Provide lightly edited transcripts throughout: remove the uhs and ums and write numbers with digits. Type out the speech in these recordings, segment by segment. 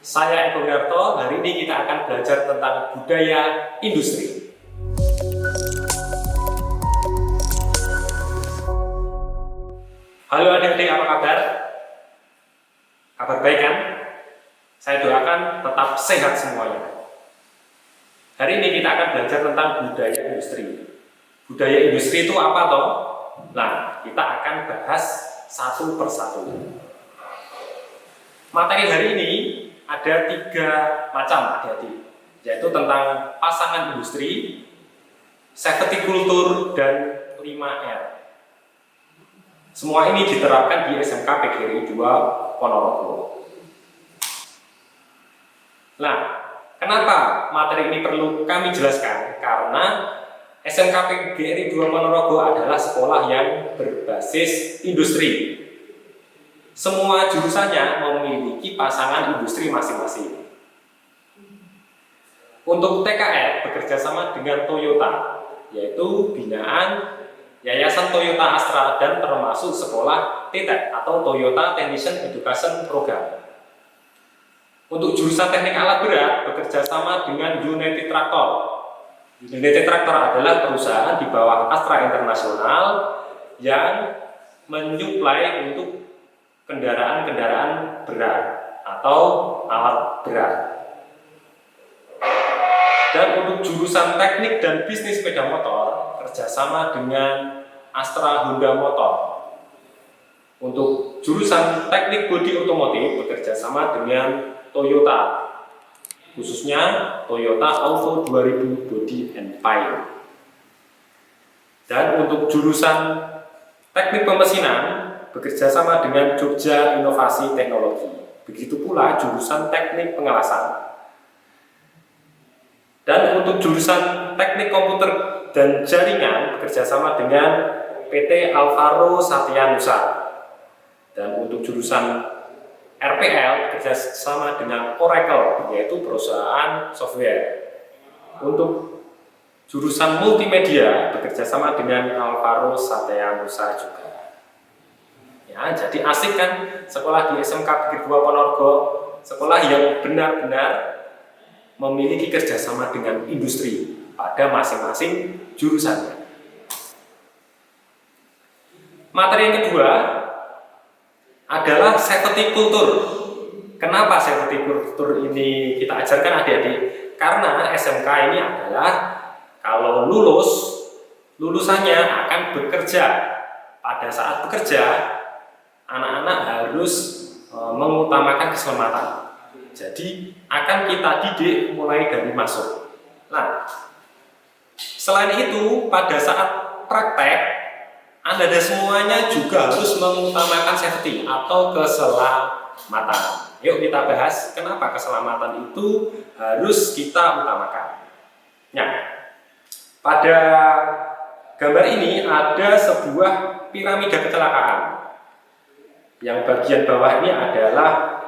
Saya Eko Wiarto, hari ini kita akan belajar tentang budaya industri. Halo adik-adik, apa kabar? Kabar baik kan? Saya doakan tetap sehat semuanya. Hari ini kita akan belajar tentang budaya industri. Budaya industri itu apa toh? Nah, kita akan bahas satu persatu. Materi hari ini ada 3 macam adik-adik, yaitu tentang pasangan industri, safety culture, dan 5R. Semua ini diterapkan di SMK PGRI 2 Ponorogo. Nah, kenapa materi ini perlu kami jelaskan? Karena SMK PGRI 2 Ponorogo adalah sekolah yang berbasis industri. Semua jurusannya memiliki pasangan industri masing-masing. Untuk TKR bekerja sama dengan Toyota, yaitu binaan Yayasan Toyota Astra dan termasuk sekolah TTEP atau Toyota Technician Education Program. Untuk jurusan teknik alat berat bekerja sama dengan United Tractor. United Tractor adalah perusahaan di bawah Astra Internasional yang menyuplai untuk kendaraan-kendaraan berat atau alat berat. Dan untuk jurusan teknik dan bisnis sepeda motor kerjasama dengan Astra Honda Motor. Untuk jurusan teknik bodi otomotif bekerjasama dengan Toyota, khususnya Toyota Auto 2000 Body and Paint. Dan untuk jurusan teknik pemesinan bekerja sama dengan Jogja Inovasi Teknologi. Begitu pula jurusan teknik pengelasan. Dan untuk jurusan teknik komputer dan jaringan bekerja sama dengan PT Alvaro Satya Nusa. Dan untuk jurusan RPL bekerja sama dengan Oracle, yaitu perusahaan software. Untuk jurusan multimedia bekerja sama dengan Alvaro Satya Nusa juga. Ya, jadi asik kan sekolah di SMK PGRI 2 Ponorogo, sekolah yang benar-benar memiliki kerjasama dengan industri pada masing-masing jurusannya. Materi yang kedua adalah safety culture. Kenapa safety culture ini kita ajarkan adik-adik? Karena SMK ini adalah kalau lulusannya akan bekerja. Pada saat bekerja, anak-anak harus mengutamakan keselamatan. Jadi akan kita didik mulai dari masuk. Nah, selain itu pada saat praktek, Anda semuanya juga harus mengutamakan safety atau keselamatan. Yuk kita bahas kenapa keselamatan itu harus kita utamakan. Nah, pada gambar ini ada sebuah piramida kecelakaan. Yang bagian bawah ini adalah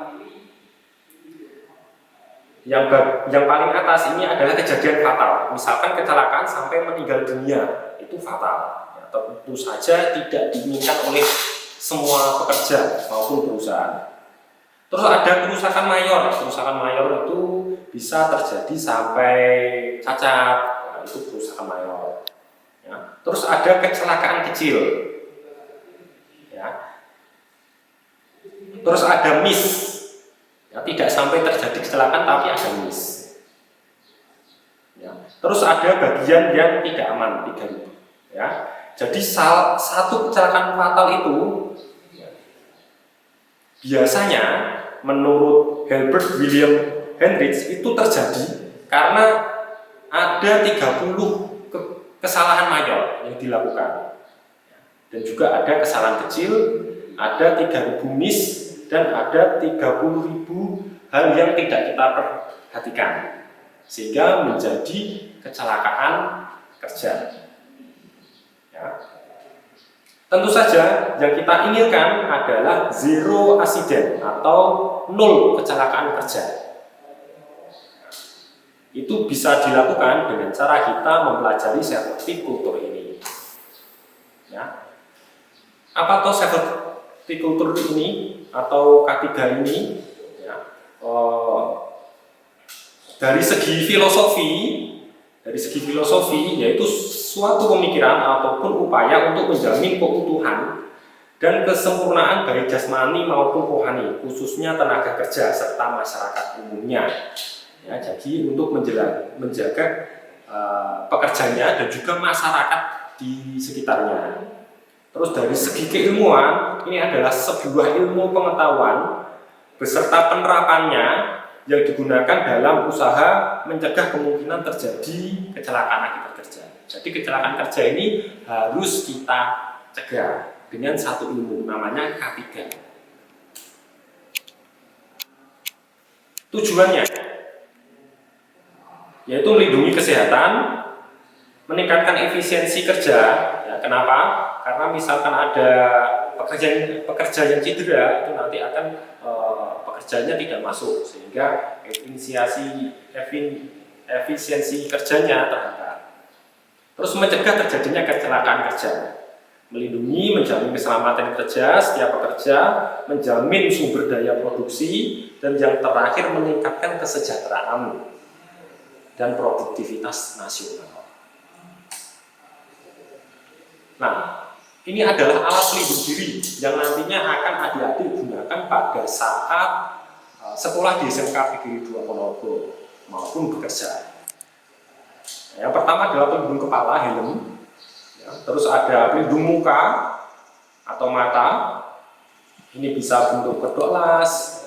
yang paling atas ini adalah kejadian fatal. Misalkan kecelakaan sampai meninggal dunia, itu fatal. Ya, tentu saja tidak diinginkan oleh semua pekerja maupun perusahaan. Terus ada kerusakan mayor. Kerusakan mayor itu bisa terjadi sampai cacat. Nah, itu kerusakan mayor. Ya. Terus ada kecelakaan kecil. Ya. Terus ada miss, ya, tidak sampai terjadi kecelakaan tapi ada miss. Ya. Terus ada bagian yang tidak aman, 3000. Ya. Jadi satu kecelakaan fatal itu ya, biasanya menurut Herbert William Hendricks itu terjadi karena ada 30 kesalahan mayor yang dilakukan. Dan juga ada kesalahan kecil, ada 3000 miss, dan ada 30.000 hal yang tidak kita perhatikan sehingga menjadi kecelakaan kerja. Ya. Tentu saja yang kita inginkan adalah zero accident atau 0 kecelakaan kerja. Itu bisa dilakukan dengan cara kita mempelajari safety culture ini. Ya. Apa tuh safety culture ini atau K3 ini? Ya. dari segi filosofi yaitu suatu pemikiran ataupun upaya untuk menjamin keutuhan dan kesempurnaan baik jasmani maupun rohani, khususnya tenaga kerja serta masyarakat umumnya. Ya, jadi untuk menjaga pekerjanya dan juga masyarakat di sekitarnya. Terus dari segi keilmuan, ini adalah sebuah ilmu pengetahuan beserta penerapannya yang digunakan dalam usaha mencegah kemungkinan terjadi kecelakaan akibat kerja. Jadi kecelakaan kerja ini harus kita cegah dengan satu ilmu, namanya K3. Tujuannya yaitu melindungi kesehatan, meningkatkan efisiensi kerja. Ya, kenapa? Karena misalkan ada pekerja yang cedera, itu nanti akan pekerjanya tidak masuk, sehingga efisiensi kerjanya terhambat. Terus mencegah terjadinya kecelakaan kerja, melindungi, menjamin keselamatan kerja setiap pekerja, menjamin sumber daya produksi, dan yang terakhir meningkatkan kesejahteraan dan produktivitas nasional. Nah, ini adalah alat pelindung diri yang nantinya akan adik-adik gunakan pada saat sekolah di SMK PGRI 2 Ponorogo maupun bekerja. Yang pertama adalah pelindung kepala, helm. Ya, terus ada pelindung muka atau mata. Ini bisa bentuk kedok las.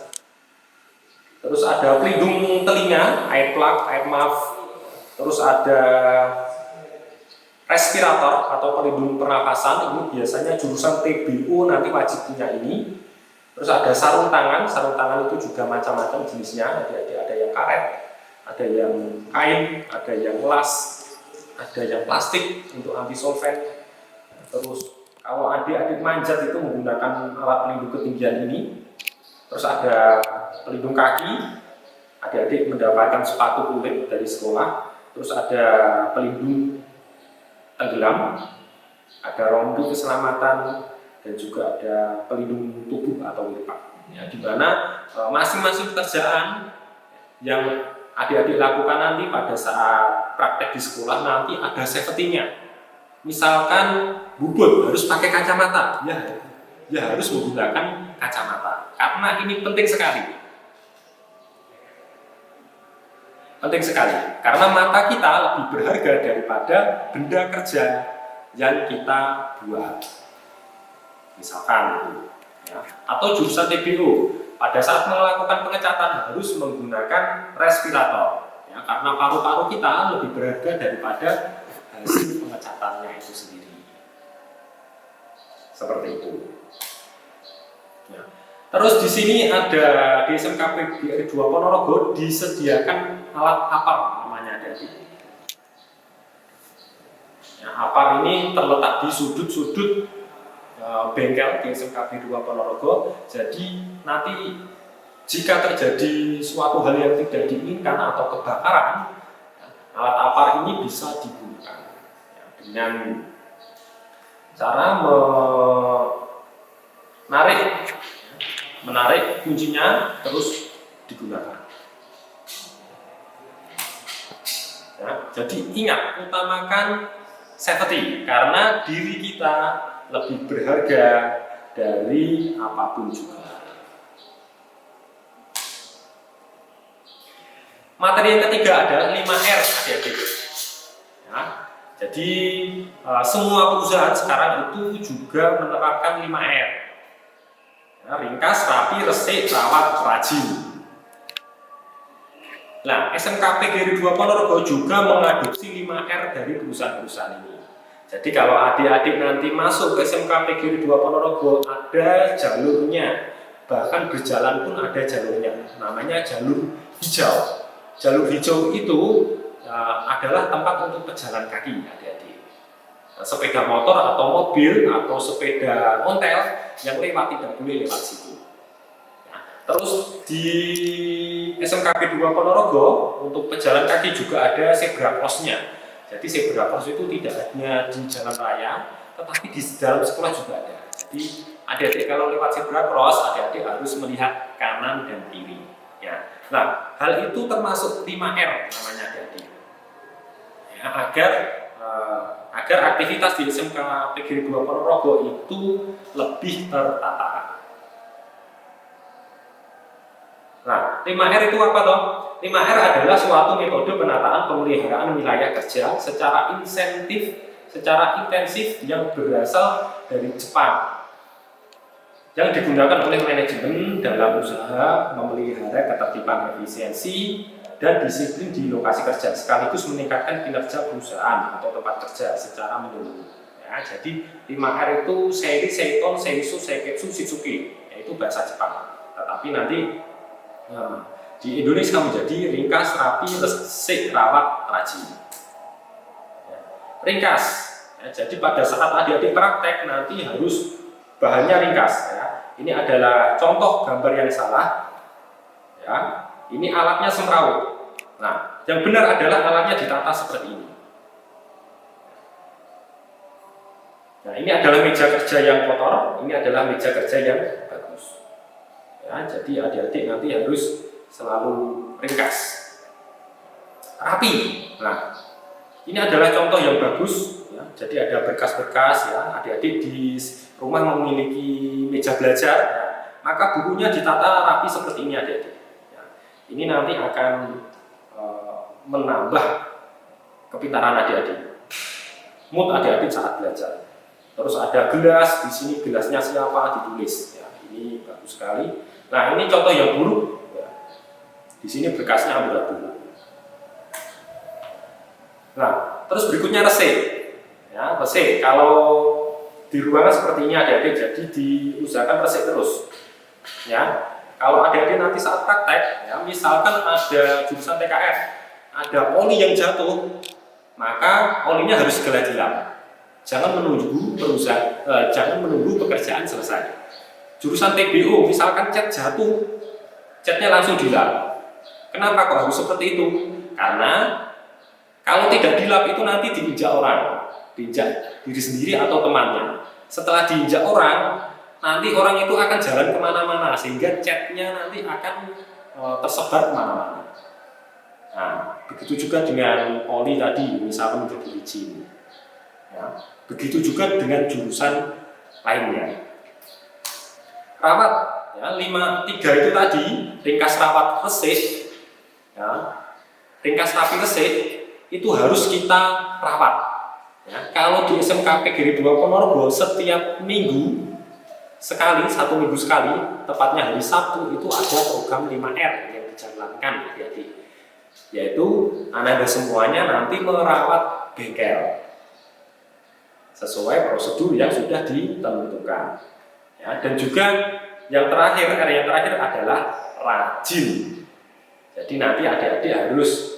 Terus ada pelindung telinga, air plug, air muff. Terus ada respirator atau pelindung pernapasan. Ini biasanya jurusan TBO nanti wajib punya ini. Terus ada sarung tangan itu juga macam-macam jenisnya. Ada yang karet, ada yang kain, ada yang las, ada yang plastik untuk anti solvent. Terus kalau adik-adik manjat itu menggunakan alat pelindung ketinggian ini. Terus ada pelindung kaki, adik-adik mendapatkan sepatu kulit dari sekolah. Terus ada pelindung tenggelam, ada rompi keselamatan, dan juga ada pelindung tubuh atau lipat. Ya, di mana masing-masing pekerjaan yang adik-adik lakukan nanti pada saat praktek di sekolah nanti ada safety-nya. Misalkan bubut harus pakai kacamata, ya harus menggunakan kacamata karena ini penting sekali. Penting sekali karena mata kita lebih berharga daripada benda kerja yang kita buat. Misalkan ya, atau jurusan TBO pada saat melakukan pengecatan harus menggunakan respirator ya, karena paru-paru kita lebih berharga daripada hasil pengecatannya itu sendiri. Seperti itu. Ya. Terus di sini ada di SMK PGRI 2 Ponorogo disediakan alat APAR namanya ada di. Ya, APAR ini terletak di sudut-sudut bengkel di SMK PGRI 2 Ponorogo. Jadi nanti jika terjadi suatu hal yang tidak diinginkan atau kebakaran, alat APAR ini bisa digunakan ya, dengan cara menarik kuncinya terus digunakan. Ya, jadi ingat, utamakan safety karena diri kita lebih berharga dari apapun juga. Materi yang ketiga adalah 5R adik-adik. Ya, jadi semua perusahaan sekarang itu juga menerapkan 5R. Ya, ringkas, rapi, resik, rawat, rajin. Nah, SMK PGRI 2 Ponorogo juga mengadopsi 5R dari perusahaan-perusahaan ini. Jadi kalau adik-adik nanti masuk ke SMK PGRI 2 Ponorogo ada jalurnya, bahkan berjalan pun ada jalurnya, namanya jalur hijau. Jalur hijau itu adalah tempat untuk pejalan kaki adik-adik. Sepeda motor atau mobil atau sepeda ontel yang lewat tidak boleh lewat situ. Nah, terus di SMKP 2 Ponorogo untuk pejalan kaki juga ada zebra cross-nya. Jadi zebra cross itu tidak hanya di jalan raya, tetapi di dalam sekolah juga ada. Jadi adik-adik kalau lewat zebra cross, adik-adik harus melihat kanan dan kiri. Ya. Nah, hal itu termasuk 5R namanya adik-adik. Ya, agar aktivitas di SMK PGRI 2 Ponorogo itu lebih tertata. Nah, 5R itu apa toh? 5R adalah suatu metode penataan pemeliharaan wilayah kerja secara intensif yang berasal dari Jepang, yang digunakan oleh manajemen dalam usaha memelihara ketertiban, efisiensi, dan disiplin di lokasi kerja, sekaligus meningkatkan kinerja perusahaan atau tempat kerja secara menyeluruh. Ya, jadi 5R itu Seiri, Seiton, Seisu, Seiketsu, Shitsuke, yaitu bahasa Jepang. Tetapi nanti di Indonesia menjadi ringkas, rapi, resik, rawat, rajin. Ya, ringkas. Ya, jadi pada saat adik-adik praktek nanti harus bahannya ringkas. Ya. Ini adalah contoh gambar yang salah. Ya, ini alatnya semrawut. Nah, yang benar adalah alatnya ditata seperti ini. Nah, ini adalah meja kerja yang kotor, ini adalah meja kerja yang bagus. Ya, jadi adik-adik nanti harus selalu ringkas, rapi. Nah, ini adalah contoh yang bagus. Ya, jadi ada berkas-berkas. Ya, adik-adik di rumah memiliki meja belajar, ya, maka bukunya ditata rapi seperti ini adik-adik. Ya, ini nanti akan menambah kepintaran adik-adik, mood adik-adik saat belajar. Terus ada gelas, di sini gelasnya siapa ditulis. Ya, ini bagus sekali. Nah, ini contoh yang buruk. Ya, di sini berkasnya amburadul. Nah, terus berikutnya resik. Ya, resik. Kalau di ruangan seperti ini adik-adik, jadi diusahakan resik terus. Ya, kalau adik-adik nanti saat praktek, ya, misalkan ada jurusan TKF, ada oli yang jatuh, maka olinya harus segera dilap. Jangan menunggu pekerjaan selesai. Jurusan TBO, misalkan cat jatuh, catnya langsung dilap. Kenapa kok harus seperti itu? Karena kalau tidak dilap itu nanti diinjak orang, diinjak diri sendiri atau temannya. Setelah diinjak orang, nanti orang itu akan jalan kemana-mana, sehingga catnya nanti akan tersebar kemana-mana. Nah, begitu juga dengan oli tadi, misalkan menjadi licin. Ya, begitu juga dengan jurusan lainnya. Rawat, ya, 3 itu tadi, ringkas, rawat, resik, ya, ringkas, rapi, resik, itu harus kita rawat. Ya, kalau di SMK PGRI 2 Ponorogo setiap minggu sekali, 1 minggu sekali, tepatnya hari Sabtu, itu ada program 5R yang dijalankan, yaitu Anda semuanya nanti merawat bengkel sesuai prosedur yang sudah ditentukan. Ya, dan juga yang terakhir adalah rajin. Jadi nanti adik-adik harus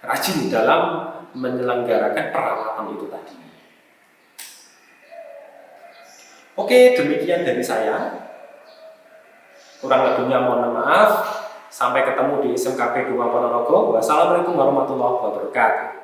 rajin dalam menyelenggarakan perawatan itu tadi. Oke, demikian dari saya. Kurang lebihnya mohon maaf. Sampai ketemu di SMKP 2 Ponorogo. Wassalamualaikum warahmatullahi wabarakatuh.